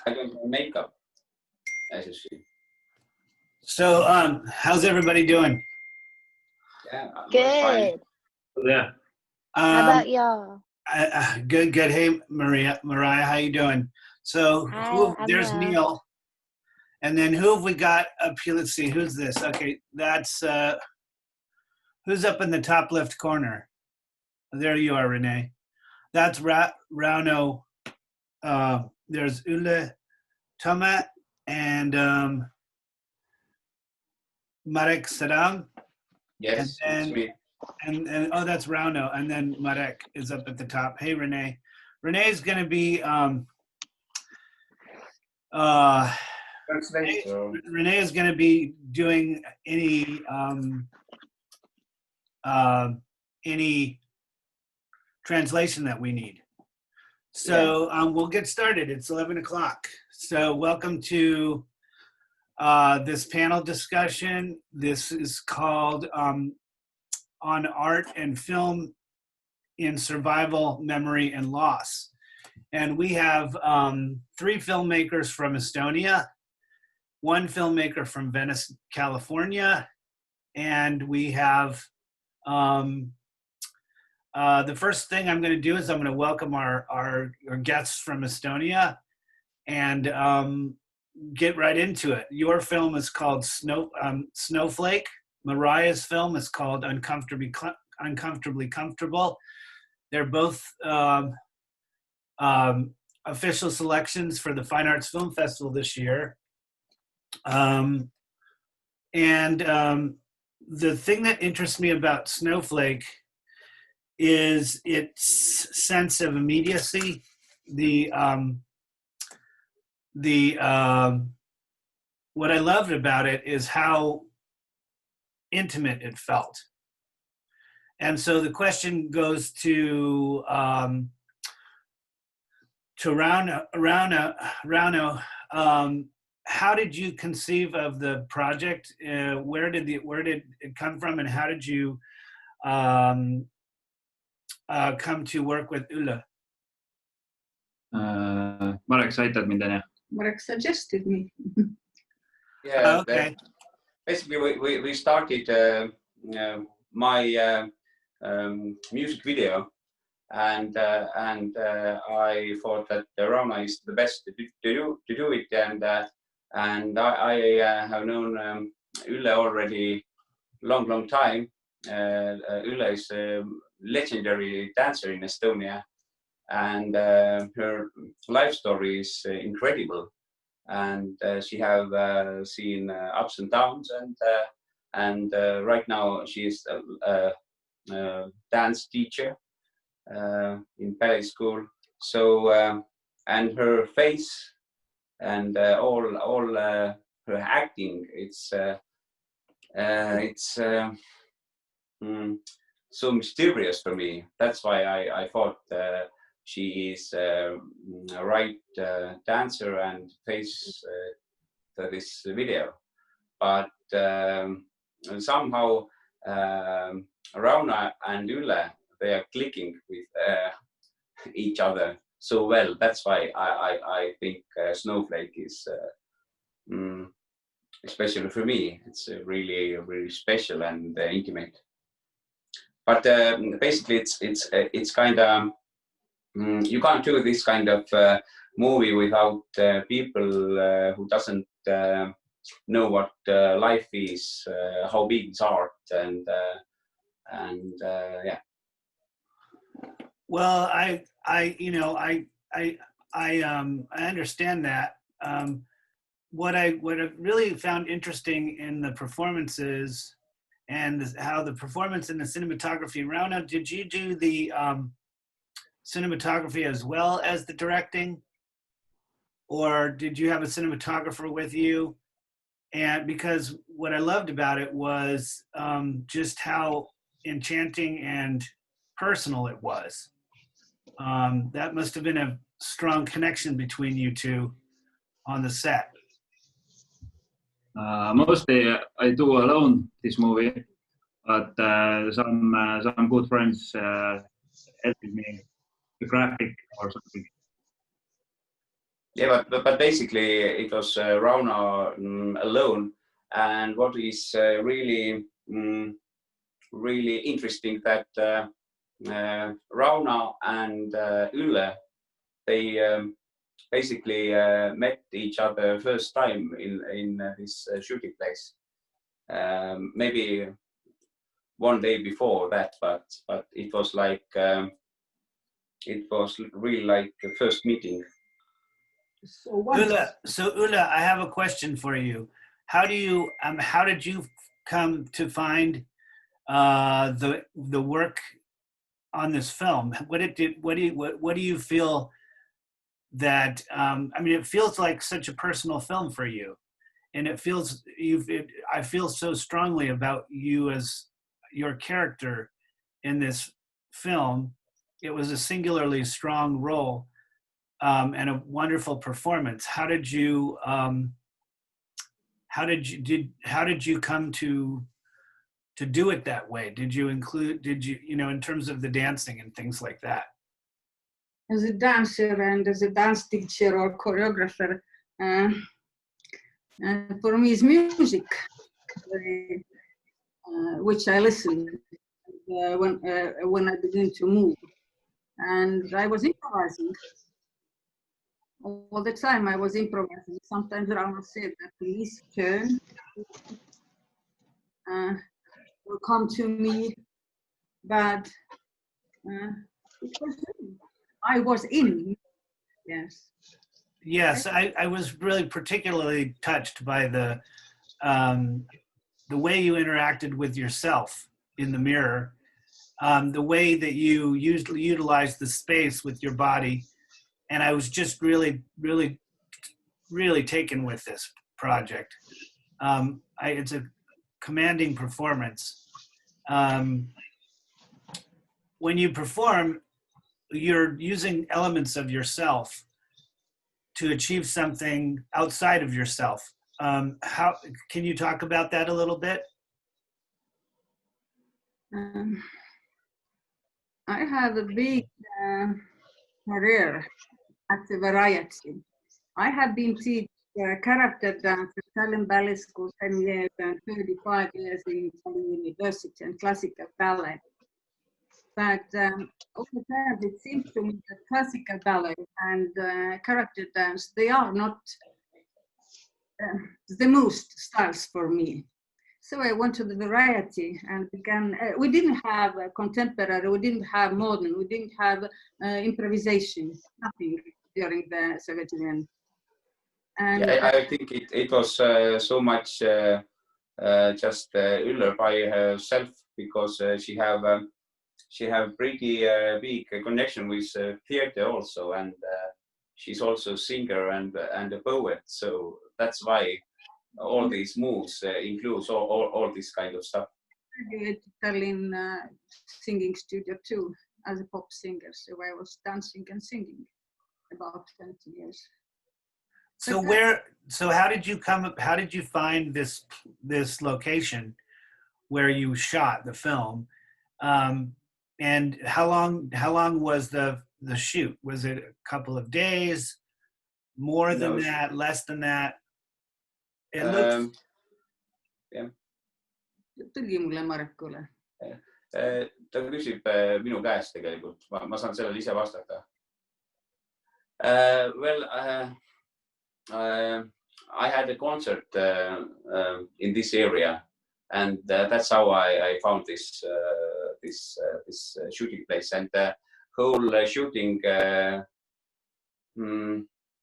I don't have makeup, as you see. So, how's everybody doing? Yeah, Good. fine. Yeah. How about y'all? Good. Hey, Mariah, how you doing? So, Hi, I'm there's well. Neil. And then who have we got up here? Let's see, who's this? Okay, that's, who's up in the top left corner? There you are, Renee. That's Rauno. There's Ülle, Tomat, and Marek, Sadam. Yes, and it's me. And oh, that's Rauno, and then Marek is up at the top. Hey, Renee. Renee's going to be Renee is going to be doing any translation that we need. So we'll get started. It's 11 o'clock. So welcome to this panel discussion. This is called On Art and Film in Survival, Memory, and Loss. And we have 3 filmmakers from Estonia, 1 filmmaker from Venice, California, and we have the first thing I'm going to do is I'm going to welcome our guests from Estonia and get right into it. Your film is called Snowflake. Mariah's film is called Uncomfortably Comfortable. They're both official selections for the Fine Arts Film Festival this year. The thing that interests me about Snowflake is its sense of immediacy. What I loved about it is how intimate it felt. And so the question goes to Rauno. How did you conceive of the project? Where did it come from, and how did you come to work with Ülle? Marek aitab mind, onju? Marek suggested me. Yeah. Okay. Basically, we started my music video, and I thought that Rauno is the best to do it, and I have known Ülle already long time. Ülle is a legendary dancer in Estonia, and her life story is incredible. And she have seen ups and downs, and right now she is a dance teacher in ballet school. So and her face and all her acting, it's so mysterious for me. That's why I thought she is a right dancer and face for this video. But somehow Rauno and Ülle, they are clicking with each other so well. That's why I think Snowflake is, especially for me, it's really, really special and intimate. But basically, it's kind of, you can't do this kind of movie without people who doesn't know what life is, how big is art, and yeah. Well, I understand that. What I really found interesting in the performances and how the performance and the cinematography. Rauno, did you do the cinematography as well as the directing, or did you have a cinematographer with you? And because what I loved about it was just how enchanting and personal it was. That must have been a strong connection between you two on the set. Mostly I do alone this movie, but some good friends helped me the graphic or something. Yeah, but basically it was Rauno alone, and what is really interesting that Rauno and Ülle, they basically met each other first time in this shooting place. Maybe one day before that, but it was like it was really like the first meeting. So Ulla, I have a question for you. How did you come to find the work on this film? What do you feel that I mean, it feels like such a personal film for you, and I feel so strongly about you as your character in this film. It was a singularly strong role. And a wonderful performance. How did you come to do it that way? Did you in terms of the dancing and things like that? As a dancer and as a dance teacher or choreographer, for me is music, which I listen when I begin to move, and I was improvising. All the time I was improvising. Sometimes Rauno said that please turn will come to me, but I was in. Yes. Yes, I was really particularly touched by the way you interacted with yourself in the mirror, the way that you utilized the space with your body. And I was just really, really, really taken with this project. It's a commanding performance. When you perform, you're using elements of yourself to achieve something outside of yourself. How can you talk about that a little bit? I have a big career at the Variety. I have been teaching character dance at Tallinn Ballet School 10 years and 35 years in Tallinn University and classical ballet. But over time, it seems to me that classical ballet and character dance, they are not the most styles for me. So I went to the Variety and began, we didn't have contemporary, we didn't have modern, we didn't have improvisation, nothing during the Soviet Union. And yeah, I think it was so much just Ülle by herself, because she have pretty big connection with theater also, and she's also a singer and a poet. So that's why all these moves includes all this kind of stuff. I graduated Tallinn singing studio too as a pop singer. So I was dancing and singing about 20 years. So how did you find this location where you shot the film? And how long was the shoot? Was it a couple of days, more than that, less than that? It looks. Yeah. Tõlgi mulle Marekule. Ta küsib minu käest tegelikult, ma saan sellele ise vastata. Well, I had a concert in this area, and that's how I found this shooting place. And the whole shooting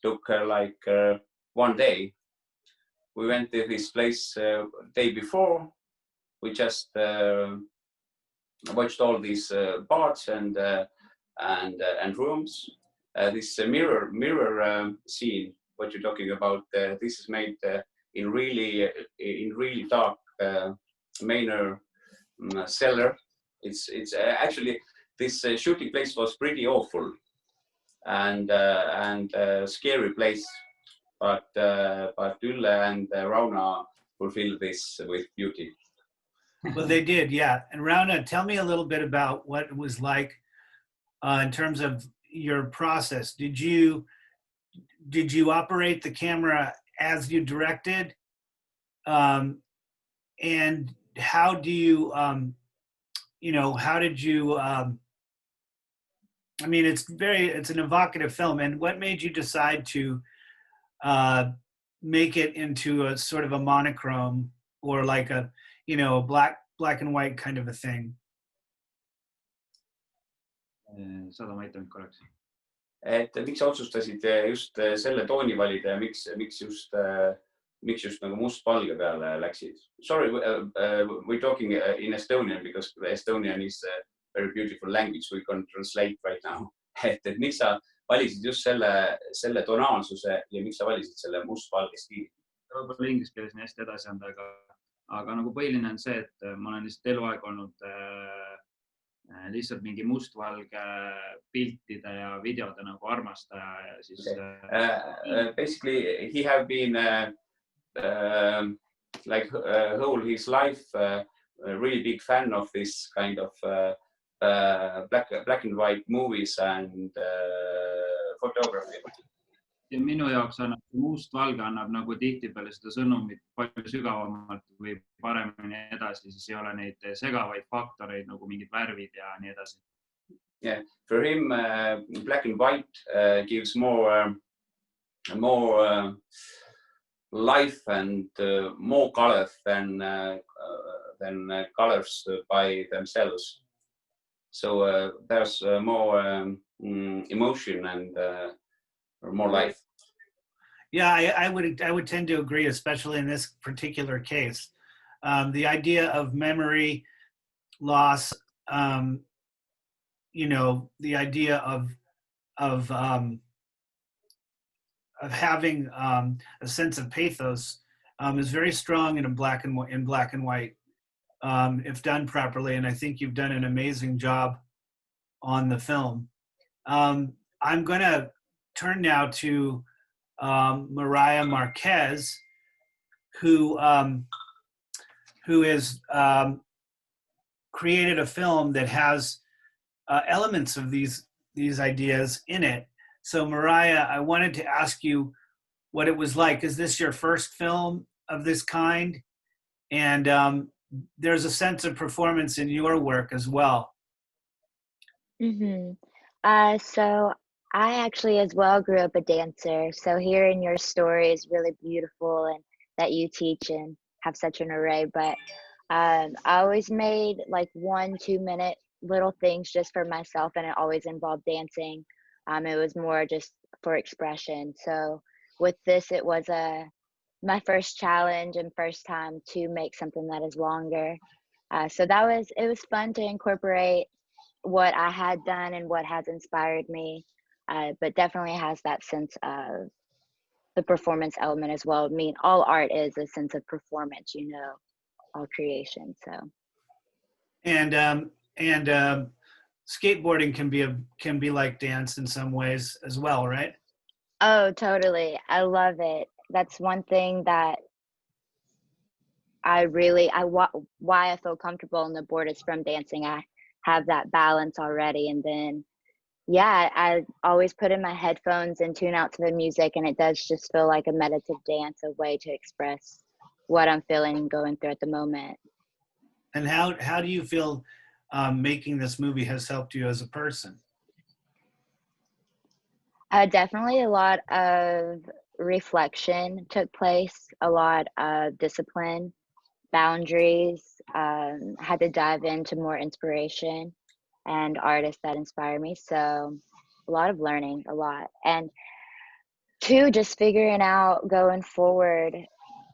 took like 1 day. We went to this place day before. We just watched all these parts and rooms. This mirror scene, what you're talking about, this is made in really dark manor cellar. It's actually this shooting place was pretty awful and scary place, but Ülle and Rauno fulfill this with beauty. Well, they did, yeah. And Rauno, tell me a little bit about what it was like in terms of your process. Did you did you operate the camera as you directed? And how do you, how did you, I mean, it's an evocative film. And what made you decide to make it into a sort of a monochrome or like a, a black and white kind of a thing? Sadam aitab korraks. Et miks sa otsustasid just selle tooni valida ja miks just nagu mustvalge peale läksid? Sorry, we're talking in Estonian because Estonian is a very beautiful language. We can translate right now. Et miks sa valisid just selle tonaalsuse ja miks sa valisid selle mustvalge stiili? Võib-olla inglise keeles nii hästi edasi anda, aga nagu põhiline on see, et ma olen lihtsalt eluaeg olnud lihtsalt mingi mustvalge piltide ja videode nagu armastaja ja siis basically he have been like whole his life a really big fan of this kind of black and white movies and photography. Ja minu jaoks annab mustvalge annab nagu tihtipeale seda sõnumit palju sügavamalt või paremini edasi, siis ei ole neid segavaid faktoreid nagu mingid värvid ja nii edasi. Yeah, for him black and white gives more life and more color than colors by themselves. So there's more emotion and more life. Yeah, I would tend to agree, especially in this particular case. The idea of memory loss, the idea of having a sense of pathos is very strong in black and white, if done properly. And I think you've done an amazing job on the film. I'm going to turn now to Mariah Marquez, who has created a film that has elements of these ideas in it. So Mariah, I wanted to ask you what it was like. Is this your first film of this kind? And there's a sense of performance in your work as well. Mm-hmm. So I actually as well grew up a dancer. So hearing your story is really beautiful and that you teach and have such an array. But I always made like 1-2 minute little things just for myself, and it always involved dancing. It was more just for expression. So with this, it was my first challenge and first time to make something that is longer. So it was fun to incorporate what I had done and what has inspired me, but definitely has that sense of the performance element as well. I mean, all art is a sense of performance, all creation. So. And skateboarding can be like dance in some ways as well, right? Oh, totally. I love it. That's one thing that why I feel comfortable on the board is from dancing. I have that balance already. And then, yeah, I always put in my headphones and tune out to the music, and it does just feel like a meditative dance, a way to express what I'm feeling and going through at the moment. And how do you feel making this movie has helped you as a person? Definitely a lot of reflection took place, a lot of discipline, boundaries, had to dive into more inspiration and artists that inspire me. So a lot of learning, a lot. And two, just figuring out going forward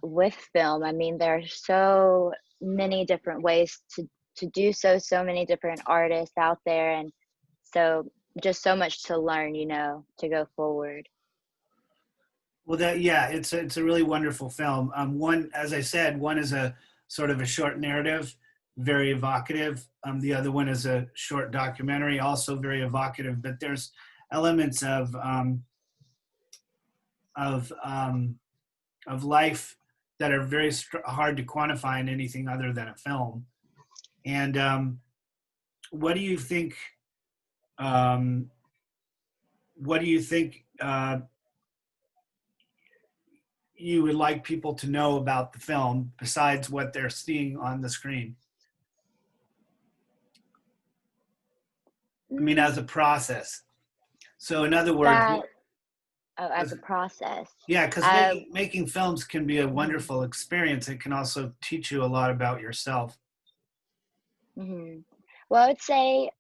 with film. I mean, there are so many different ways to do so many different artists out there. And so just so much to learn, to go forward. Well, it's a really wonderful film. One, as I said, one is a sort of a short narrative, very evocative. The other one is a short documentary, also very evocative. But there's elements of life that are very hard to quantify in anything other than a film. And what do you think? you would like people to know about the film besides what they're seeing on the screen? I mean, as a process. So in other words, as a process. yeah, because making films can be a wonderful experience. It can also teach you a lot about yourself. Well, I would say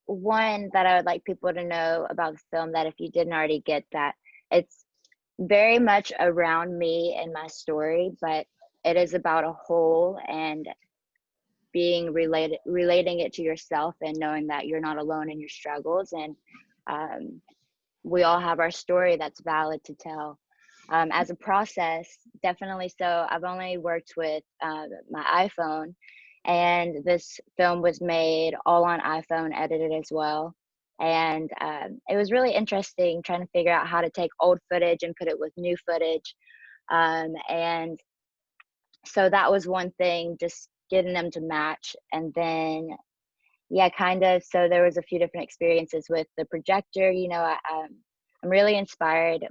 one that I would like people to know about the film, that if you didn't already get that, it's very much around me and my story, but it is about a whole and being relating it to yourself and knowing that you're not alone in your struggles. And we all have our story that's valid to tell. As a process, definitely so. I've only worked with my iPhone, and this film was made all on iPhone, edited as well. And it was really interesting trying to figure out how to take old footage and put it with new footage. And so that was one thing, just getting them to match. And then, yeah, kind of, so there was a few different experiences with the projector. You know, I'm really inspired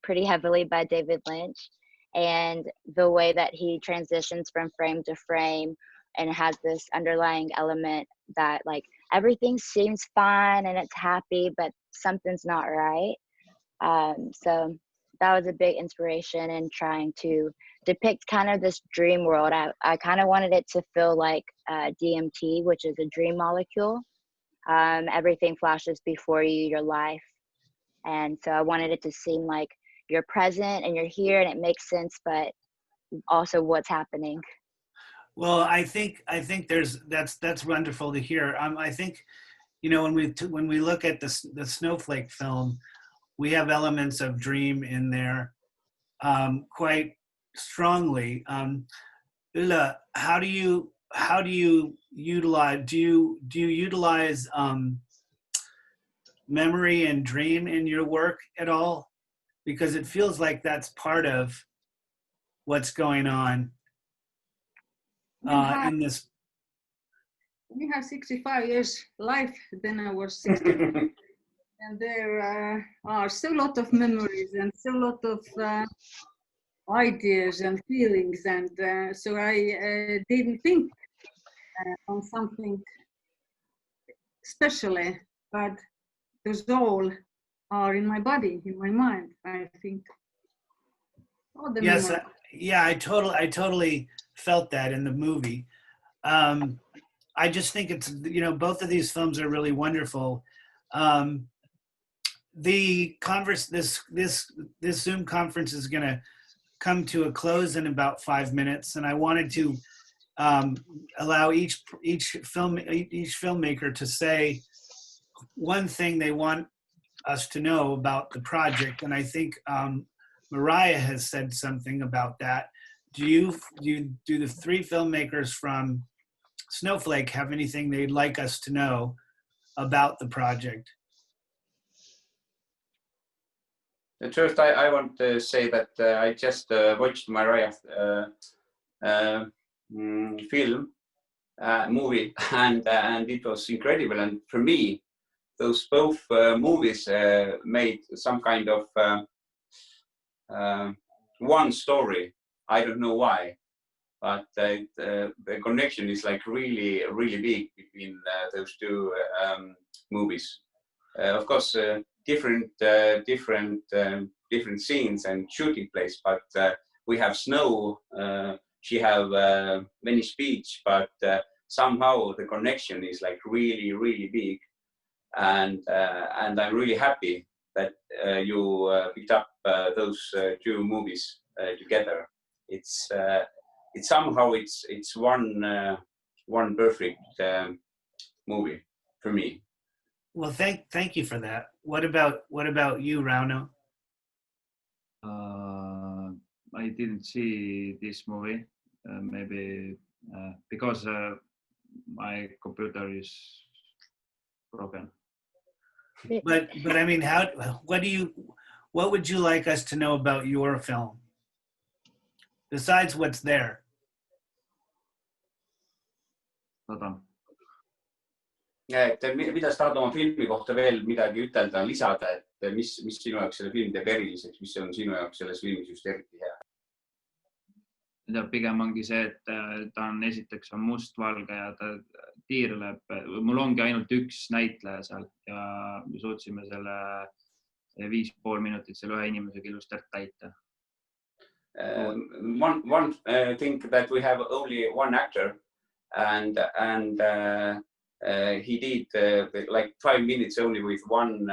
pretty heavily by David Lynch and the way that he transitions from frame to frame and has this underlying element that like everything seems fine and it's happy, but something's not right. So that was a big inspiration in trying to depict kind of this dream world. I kind of wanted it to feel like DMT, which is a dream molecule. Everything flashes before you, your life. And so I wanted it to seem like you're present and you're here and it makes sense, but also what's happening. Well, I think that's wonderful to hear. I think, you know, when we look at the Snowflake film, we have elements of dream in there quite strongly. Ülle, how do you utilize memory and dream in your work at all? Because it feels like that's part of what's going on in this. We have 65 years life, then I was 60. And there are so a lot of memories and so a lot of ideas and feelings. And so I didn't think on something especially, but those all are in my body, in my mind, I think. Yes, yeah, I totally felt that in the movie. I just think it's, you know, both of these films are really wonderful. This Zoom conference is going to come to a close in about 5 minutes, and I wanted to allow each filmmaker to say one thing they want us to know about the project, and I think Mariah has said something about that. Do the three filmmakers from Snowflake have anything they'd like us to know about the project? At first, I want to say that I just watched Mariah's movie, and it was incredible. And for me, those both movies made some kind of one story. I don't know why, but the connection is like really, really big between those two movies. Of course, different scenes and shooting place, but we have snow. She have Venice beach, but somehow the connection is like really, really big, and I'm really happy that you picked up those two movies together. It's somehow it's one perfect movie for me. Well, thank you for that. What about you, Rauno? I didn't see this movie, maybe because my computer is broken. But I mean, what would you like us to know about your film besides what's there? Sadam. Et mida sa tahad oma filmi kohta veel midagi ütelda, lisada, et mis sinu jaoks selle filmi teeb eriliseks, mis on sinu jaoks selles filmis just eriti hea? pigem ongi see, et ta on esiteks on mustvalge ja ta tiirleb. Mul ongi ainult üks näitleja seal ja me suutsime selle 5,5 minutit selle ühe inimesega ilusti täita. One thing that we have only one actor, and he did like 5 minutes only with one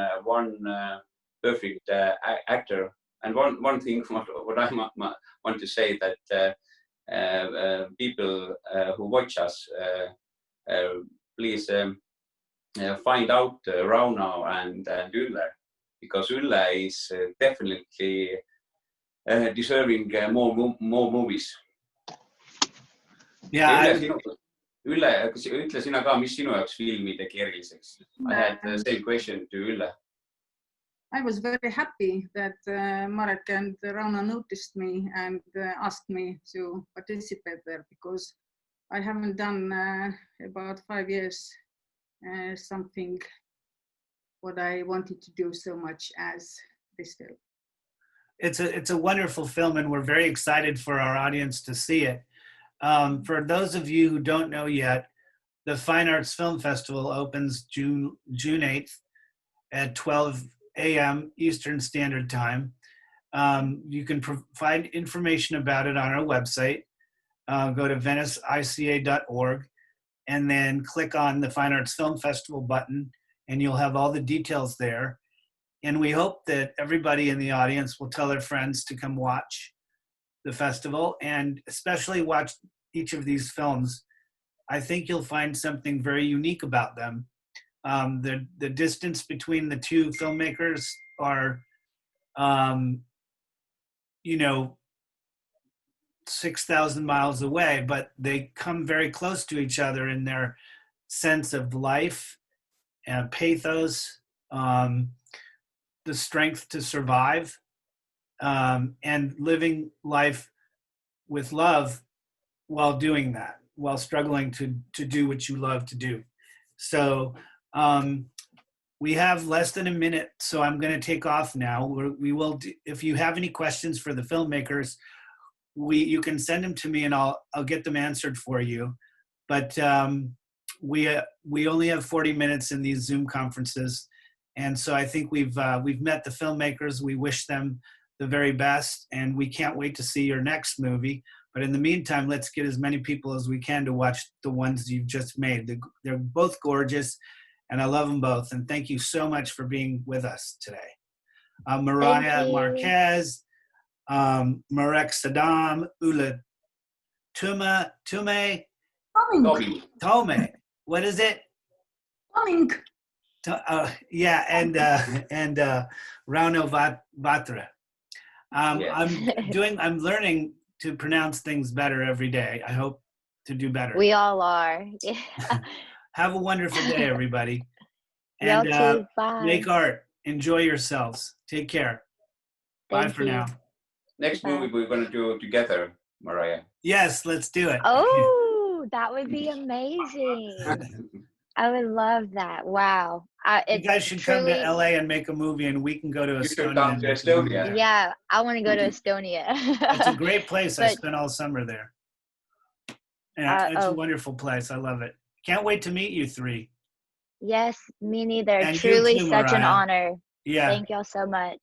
perfect actor. And one thing what I want to say that people who watch us, please find out Rauno and Ülle, because Ülle is definitely deserving more movies. Yeah. Ülle, kas ütle sina ka, mis sinu jaoks filmi tegi eriliseks? I had the same question to Ülle. I was very happy that Marek and Rauno noticed me and asked me to participate there, because I haven't done about 5 years something what I wanted to do so much as this film. It's a wonderful film, and we're very excited for our audience to see it. For those of you who don't know yet, the Fine Arts Film Festival opens June 8th at 12 a.m. Eastern Standard Time. You can find information about it on our website. Go to venicieica.org and then click on the Fine Arts Film Festival button, and you'll have all the details there. And we hope that everybody in the audience will tell their friends to come watch the festival, and especially watch each of these films. I think you'll find something very unique about them. The distance between the two filmmakers are, 6,000 miles away, but they come very close to each other in their sense of life and pathos, the strength to survive, and living life with love while doing that, while struggling to do what you love to do. So we have less than a minute, so I'm going to take off now. We will, if you have any questions for the filmmakers, you can send them to me, and I'll get them answered for you. But we only have 40 minutes in these Zoom conferences, and so I think we've met the filmmakers. We wish them the very best, and we can't wait to see your next movie. But in the meantime, let's get as many people as we can to watch the ones you've just made. They're both gorgeous, and I love them both. And thank you so much for being with us today. Mariah Marquez, Marek, Sadam, Ülle, Tome. What is it? Yeah, and Rauno Vahtre. I'm learning to pronounce things better every day. I hope to do better. We all are. Yeah. Have a wonderful day, everybody. And Y'all too. Bye. Make art. Enjoy yourselves. Take care. Bye for now. Next movie we're going to do together, Mariah. Yes, let's do it. Oh, that would be amazing. I would love that. Wow. You guys should come to LA and make a movie, and we can go to Estonia. You should come to Estonia. Yeah, I want to go to Estonia. It's a great place. I spent all summer there. Yeah, it's a wonderful place. I love it. Can't wait to meet you three. Yes, me neither. And truly you too, such an Mariah. honor. Yeah. Thank y'all so much.